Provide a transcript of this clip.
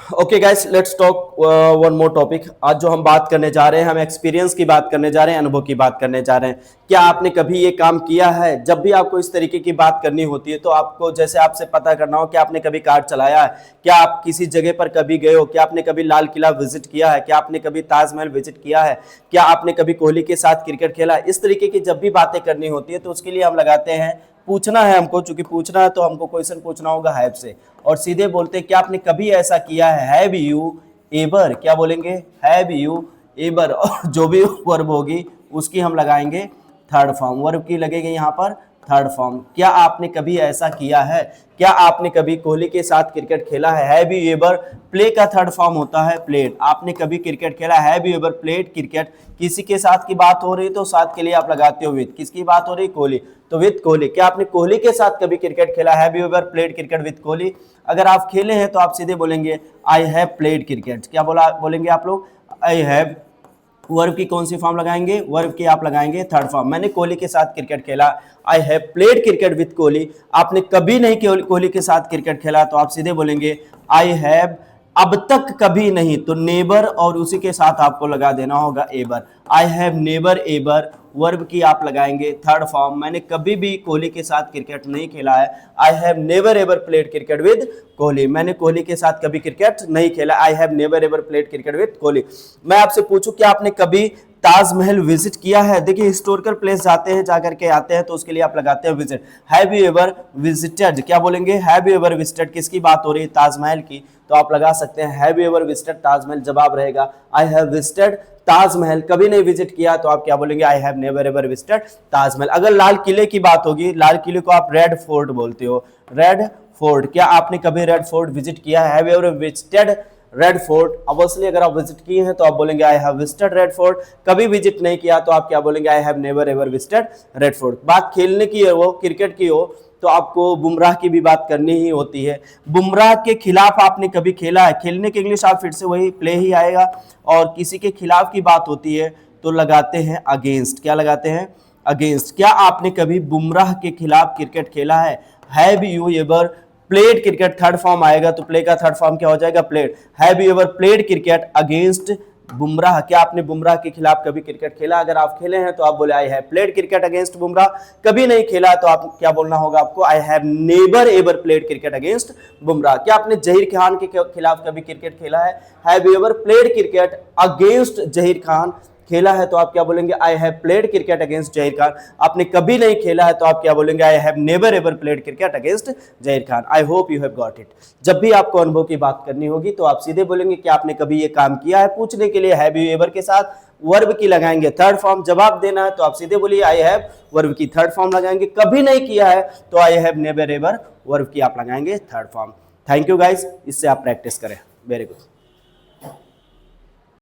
Okay guys, let's talk one more topic. आज जो हम बात करने जा रहे हैं, हम एक्सपीरियंस की बात करने जा रहे हैं, अनुभव की बात करने जा रहे हैं। क्या आपने कभी ये काम किया है? जब भी आपको इस तरीके की बात करनी होती है तो आपको जैसे आपसे पता करना हो कि आपने कभी कार चलाया है, क्या आप किसी जगह पर कभी गए हो, क्या आपने कभी लाल किला विजिट किया है, क्या आपने कभी ताजमहल विजिट किया है, क्या आपने कभी कोहली के साथ क्रिकेट खेला है। इस तरीके की जब भी बातें करनी होती है तो उसके लिए हम लगाते हैं, पूछना है हमको, चूंकि पूछना है तो हमको क्वेश्चन पूछना होगा हैव से, और सीधे बोलते हैं क्या आपने कभी ऐसा किया है, हैव यू एवर। क्या बोलेंगे? Have you ever. और जो भी वर्ब होगी उसकी हम लगाएंगे थर्ड फॉर्म, वर्ब की लगेगी यहाँ पर थर्ड फॉर्म। क्या आपने कभी ऐसा किया है? क्या आपने कभी कोहली के साथ क्रिकेट खेला है? Have you ever. प्ले का थर्ड फॉर्म होता है प्लेड। आपने कभी क्रिकेट खेला? Have you ever played cricket. किसी के साथ की बात हो रही तो साथ के लिए आप लगाते हो विद। किसकी बात हो रही? कोहली, तो विद कोहली। क्या आपने कोहली के साथ कभी क्रिकेट खेला? Have you ever played cricket with Kohli. अगर आप खेले हैं तो आप सीधे बोलेंगे आई हैव प्लेड क्रिकेट। क्या बोलेंगे आप लोग? I have. वर्ब की कौन सी फॉर्म लगाएंगे? वर्ब की आप लगाएंगे थर्ड फॉर्म। मैंने कोहली के साथ क्रिकेट खेला, I have played cricket with Kohli. आपने कभी नहीं कोहली के साथ क्रिकेट खेला तो आप सीधे बोलेंगे आई हैव अब तक कभी नहीं, तो नेबर और उसी के साथ आपको लगा देना होगा ever. I have never ever. Verb की आप लगाएंगे थर्ड फॉर्म। मैंने कभी भी कोहली के साथ क्रिकेट नहीं खेला है, I have never ever played cricket with Kohli. मैंने कोहली के साथ कभी क्रिकेट नहीं खेला, I have never ever played cricket with Kohli. मैं आपसे पूछूं क्या आपने कभी ताजमहल विजिट किया है? देखिए हिस्टोरिकल प्लेस जाते हैं, जाकर के आते हैं तो उसके लिए आप लगाते हैं visit. Have you ever visited. क्या बोलेंगे? Have you ever visited. किसकी बात हो रही है? ताजमहल की, तो आप लगा सकते हैं have you ever visited Taj Mahal. जवाब रहेगा आई हैव विजिटेड ताजमहल। कभी नहीं विजिट किया तो आप क्या बोलेंगे? I have never ever visited Taj Mahal. अगर लाल किले की बात होगी, लाल किले को आप रेड फोर्ट बोलते हो, रेड फोर्ट। क्या आपने कभी रेड फोर्ट विजिट किया है? Have you ever visited red fort. Obviously अगर आप विजिट किए हैं तो आप बोलेंगे I have visited red fort. कभी विजिट नहीं किया तो आप क्या बोलेंगे? I have never ever visited red fort. बात खेलने की है, वो क्रिकेट की हो तो आपको बुमराह की भी बात करनी ही होती है। बुमराह के खिलाफ आपने कभी खेला है? खेलने की इंग्लिश आप फिर से वही प्ले ही आएगा, और किसी के खिलाफ की बात होती है तो लगाते हैं अगेंस्ट। क्या लगाते हैं? अगेंस्ट। क्या आपने कभी बुमराह के खिलाफ क्रिकेट खेला है? Have you ever played cricket. Third form आएगा तो प्ले का थर्ड फॉर्म क्या हो जाएगा? Played. Have you ever played cricket against Bumrah. क्या आपने बुमराह के खिलाफ कभी क्रिकेट खेला? अगर आप खेले हैं तो आप बोले I have played cricket against Bumrah. कभी नहीं खेला तो आप क्या बोलना होगा आपको? I have never ever played cricket against Bumrah. क्या आपने जहीर खान के खिलाफ कभी क्रिकेट खेला है? Have you ever played cricket against Zaheer Khan. खेला है तो आप क्या बोलेंगे? I have played cricket against Zaheer Khan. आपने कभी नहीं खेला है तो आप क्या बोलेंगे? I have never ever played cricket against Zaheer Khan. I hope you have got it. जब भी आपको अनुभव की बात करनी होगी तो आप सीधे बोलेंगे कि आपने कभी ये काम किया है। पूछने के लिए हैव यू एवर के साथ वर्ब की लगाएंगे थर्ड फॉर्म। जवाब देना है तो आप सीधे बोलिए आई हैव, वर्ब की थर्ड फॉर्म लगाएंगे। कभी नहीं किया है तो I have never ever, verb की आप लगाएंगे third form. Thank you guys, इससे आप प्रैक्टिस करें। Very good.